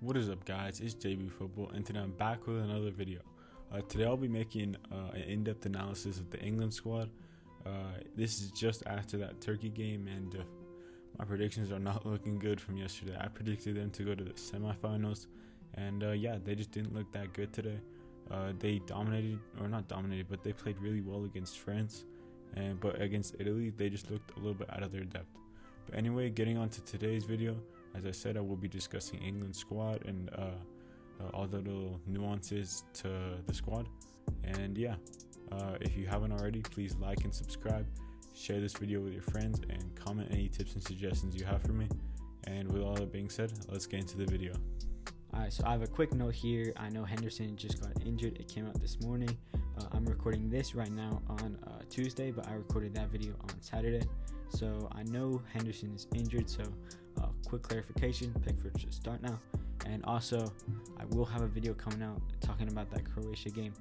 What is up, guys? It's JB Football, and today I'm back with another video. Today I'll be making an in-depth analysis of the England squad. This is just after that Turkey game, and my predictions are not looking good from yesterday. I predicted them to go to the semifinals, and yeah, they just didn't look that good today. They dominated, or not dominated, but they played really well against France, but against Italy, they just looked a little bit out of their depth. But anyway, getting on to today's video. As I said, I will be discussing England's squad and all the little nuances to the squad. And yeah, if you haven't already, please like and subscribe, share this video with your friends, and comment any tips and suggestions you have for me. And with all that being said, let's get into the video. Alright, so I have a quick note here. I know Henderson just got injured. It came out this morning. I'm recording this right now on Tuesday, but I recorded that video on Saturday. So I know Henderson is injured, so quick clarification, Pickford should start now. And also, I will have a video coming out talking about that Croatia game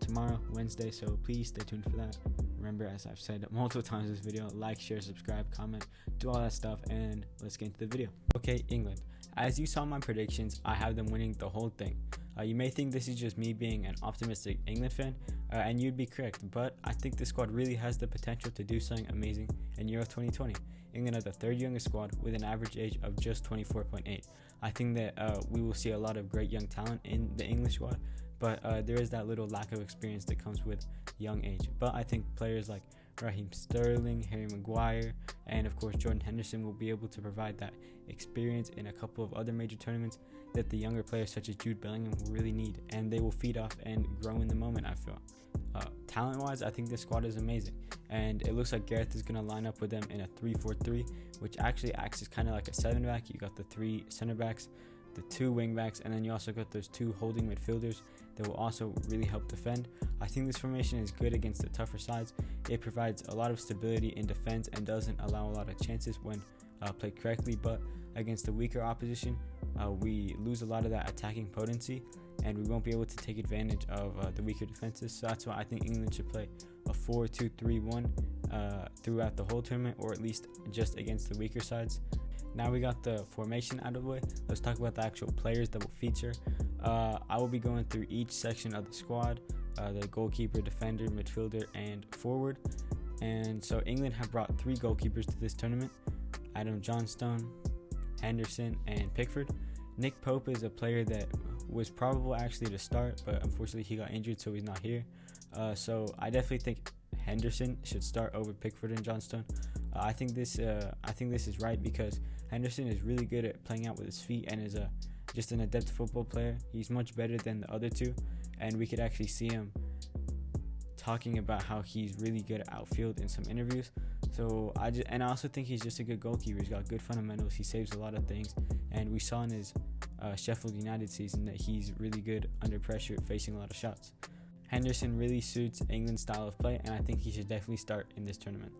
tomorrow, Wednesday, so please stay tuned for that. Remember, as I've said multiple times in this video, like, share, subscribe, comment, do all that stuff, and let's get into the video. Okay, England. As you saw my predictions, I have them winning the whole thing. You may think this is just me being an optimistic England fan, and you'd be correct, but I think this squad really has the potential to do something amazing in Euro 2020. England are the third youngest squad with an average age of just 24.8. I think that we will see a lot of great young talent in the English squad, but there is that little lack of experience that comes with young age. But I think players like Raheem Sterling, Harry Maguire, and of course Jordan Henderson will be able to provide that experience in a couple of other major tournaments that the younger players such as Jude Bellingham will really need, and they will feed off and grow in the moment, I feel. Talent-wise, I think this squad is amazing, and it looks like Gareth is going to line up with them in a 3-4-3, which actually acts as kind of like a 7-back. You got the 3 center backs, the 2 wing backs, and then you also got those 2 holding midfielders that will also really help defend. I think this formation is good against the tougher sides. It provides a lot of stability in defense and doesn't allow a lot of chances when played correctly, but against the weaker opposition, we lose a lot of that attacking potency, and we won't be able to take advantage of the weaker defenses. So that's why I think England should play a 4-2-3-1 throughout the whole tournament, or at least just against the weaker sides. Now we got the formation out of the way, let's talk about the actual players that will feature. I will be going through each section of the squad, the goalkeeper, defender, midfielder, and forward. And so England have brought 3 goalkeepers to this tournament: Adam Johnstone, Henderson, and Pickford. Nick Pope is a player that was probable actually to start, but unfortunately he got injured, so he's not here. So I definitely think Henderson should start over Pickford and Johnstone. I think this is right because Henderson is really good at playing out with his feet and is just an adept football player. He's much better than the other 2, and we could actually see him talking about how he's really good at outfield in some interviews. So I also think he's just a good goalkeeper. He's got good fundamentals. He saves a lot of things, and we saw in his Sheffield United season that he's really good under pressure, facing a lot of shots. Henderson really suits England's style of play, and I think he should definitely start in this tournament.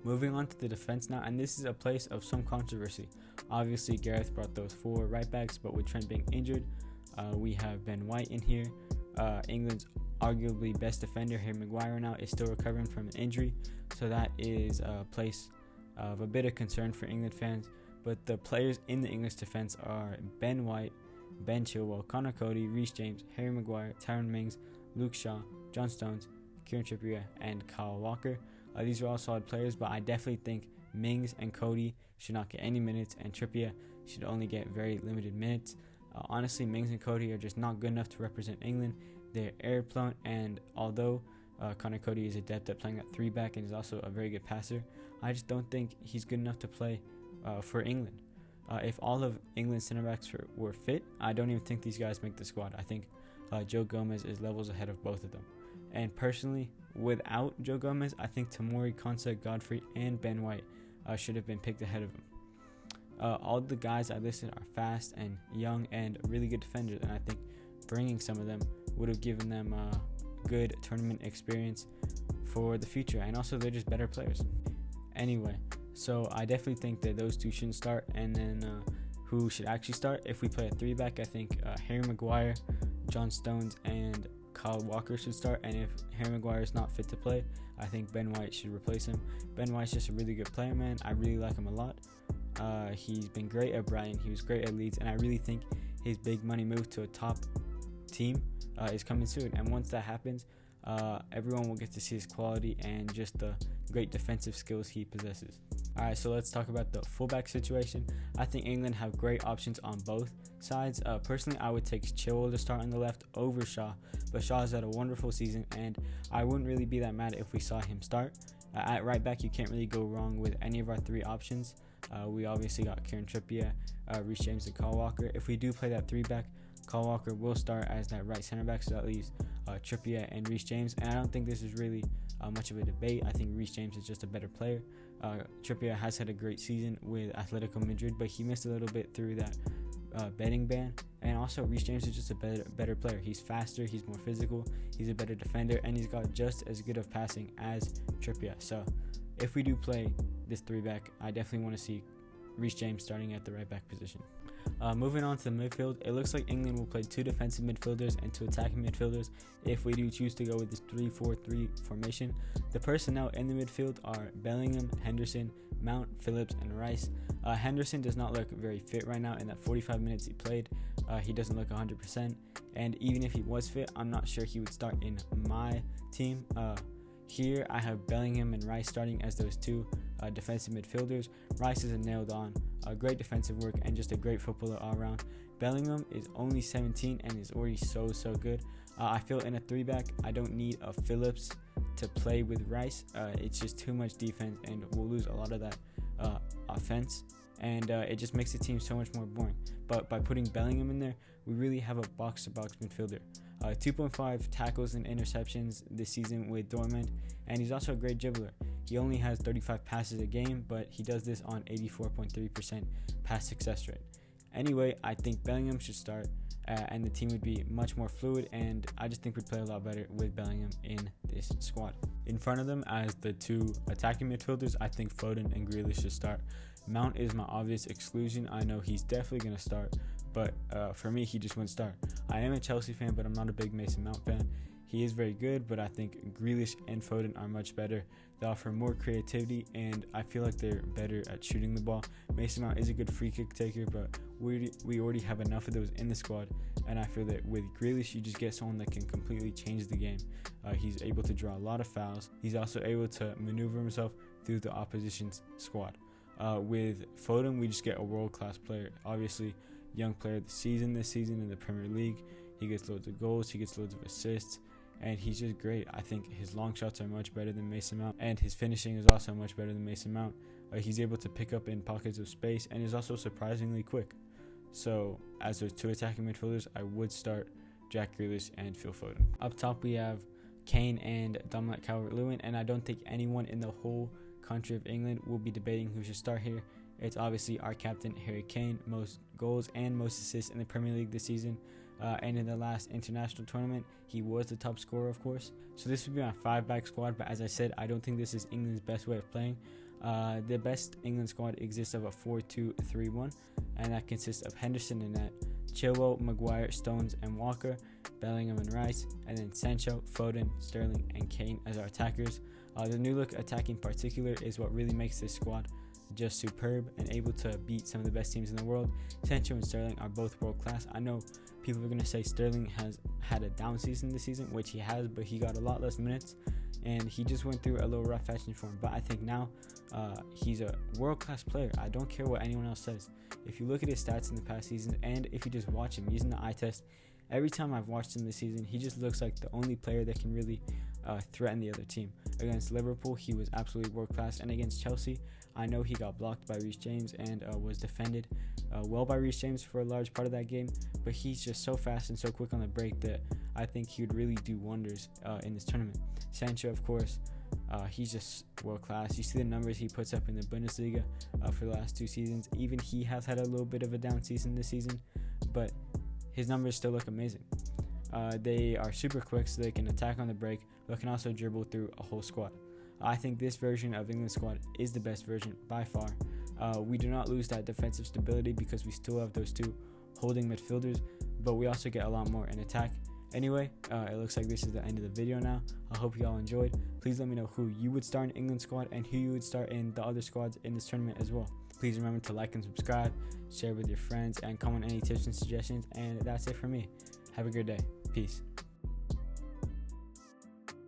Moving on to the defense now, and this is a place of some controversy. Obviously, Gareth brought those 4 right backs, but with Trent being injured, we have Ben White in here. England's arguably best defender, Harry Maguire, now is still recovering from an injury, so that is a place of a bit of concern for England fans. But the players in the English defense are Ben White, Ben Chilwell, Connor Cody, Reece James, Harry Maguire, Tyrone Mings, Luke Shaw, John Stones, Kieran Trippier, and Kyle Walker. These are all solid players, but I definitely think Mings and Cody should not get any minutes, and Trippier should only get very limited minutes. Honestly, Mings and Cody are just not good enough to represent England. They're air-prone, and although Connor Cody is adept at playing at 3-back and is also a very good passer, I just don't think he's good enough to play for England. If all of England's center-backs were fit, I don't even think these guys make the squad. I think Joe Gomez is levels ahead of both of them. And personally, without Joe Gomez, I think Tomori, Konsa, Godfrey, and Ben White should have been picked ahead of him. All the guys I listed are fast and young and really good defenders, and I think bringing some of them would have given them good tournament experience for the future, and also they're just better players. Anyway, so I definitely think that those 2 shouldn't start, and then who should actually start? If we play a 3-back, I think Harry Maguire, John Stones, and Kyle Walker should start, and if Harry Maguire is not fit to play, I think Ben White should replace him. Ben White's just a really good player, man. I really like him a lot. He's been great at Brighton. He was great at Leeds, and I really think his big money move to a top team is coming soon. And once that happens, everyone will get to see his quality and just the great defensive skills he possesses. Alright, so let's talk about the fullback situation. I think England have great options on both sides. Personally, I would take Chilwell to start on the left over Shaw, but Shaw has had a wonderful season, and I wouldn't really be that mad if we saw him start. At right back, you can't really go wrong with any of our three options. We obviously got Kieran Trippier, Reece James, and Kyle Walker. If we do play that 3-back, Kyle Walker will start as that right center back, so that leaves Trippier and Reece James. And I don't think this is really much of a debate. I think Reece James is just a better player. Trippier has had a great season with Atletico Madrid, but he missed a little bit through that betting ban. And also, Reece James is just a better player. He's faster, he's more physical, he's a better defender, and he's got just as good of passing as Trippier. So if we do play this 3-back, I definitely want to see Reece James starting at the right back position. Moving on to the midfield, it looks like England will play 2 defensive midfielders and 2 attacking midfielders if we do choose to go with this 3-4-3 formation. The personnel in the midfield are Bellingham, Henderson, Mount, Phillips, and Rice. Henderson does not look very fit right now. In that 45 minutes he played, he doesn't look 100%, and even if he was fit, I'm not sure he would start in my team. Here I have Bellingham and Rice starting as those 2 defensive midfielders. Rice is a nailed-on, great defensive work, and just a great footballer all around. Bellingham is only 17 and is already so good. I feel in a 3-back, I don't need a Phillips to play with Rice. It's just too much defense, and we'll lose a lot of that offense, and it just makes the team so much more boring. But by putting Bellingham in there, we really have a box-to-box midfielder. 2.5 tackles and interceptions this season with Dortmund, and he's also a great dribbler. He only has 35 passes a game, but he does this on 84.3% pass success rate. Anyway, I think Bellingham should start, and the team would be much more fluid, and I just think we'd play a lot better with Bellingham in this squad. In front of them as the 2 attacking midfielders, I think Foden and Grealish should start. Mount is my obvious exclusion. I know he's definitely going to start, but for me, he just wouldn't start. I am a Chelsea fan, but I'm not a big Mason Mount fan. He is very good, but I think Grealish and Foden are much better. They offer more creativity, and I feel like they're better at shooting the ball. Mason Mount is a good free kick taker, but we already have enough of those in the squad, and I feel that with Grealish, you just get someone that can completely change the game. He's able to draw a lot of fouls. He's also able to maneuver himself through the opposition's squad. With Foden, we just get a world-class player. Obviously, young player of the season this season in the Premier League. He gets loads of goals, he gets loads of assists, and he's just great. I think his long shots are much better than Mason Mount, and his finishing is also much better than Mason Mount. He's able to pick up in pockets of space and is also surprisingly quick. So as those 2 attacking midfielders, I would start Jack Grealish and Phil Foden. Up top we have Kane and Dominic Calvert-Lewin, and I don't think anyone in the whole country of England will be debating who should start here. It's obviously our captain, Harry Kane, most goals and most assists in the Premier League this season. And in the last international tournament, he was the top scorer, of course. So this would be my 5-back squad, but as I said, I don't think this is England's best way of playing. The best England squad exists of a 4-2-3-1, and that consists of Henderson in net, Chilwell, Maguire, Stones, and Walker, Bellingham and Rice, and then Sancho, Foden, Sterling, and Kane as our attackers. The new look attack in particular is what really makes this squad just superb and able to beat some of the best teams in the world. Sancho and Sterling are both world class. I know people are going to say Sterling has had a down season this season, which he has, but he got a lot less minutes and he just went through a little rough patch in form. But I think now he's a world class player. I don't care what anyone else says. If you look at his stats in the past season, and if you just watch him using the eye test, every time I've watched him this season, he just looks like the only player that can really threaten the other team. Against Liverpool, he was absolutely world class, and against Chelsea, I know he got blocked by Reece James and was defended well by Reece James for a large part of that game, but he's just so fast and so quick on the break that I think he would really do wonders in this tournament. Sancho, of course, he's just world class. You see the numbers he puts up in the Bundesliga for the last 2 seasons. Even he has had a little bit of a down season this season, but his numbers still look amazing. They are super quick, so they can attack on the break, but can also dribble through a whole squad. I think this version of England squad is the best version by far. We do not lose that defensive stability because we still have those 2 holding midfielders, but we also get a lot more in attack. Anyway, it looks like this is the end of the video now. I hope you all enjoyed. Please let me know who you would start in England squad and who you would start in the other squads in this tournament as well. Please remember to like and subscribe, share with your friends, and comment any tips and suggestions. And that's it for me. Have a good day. Peace.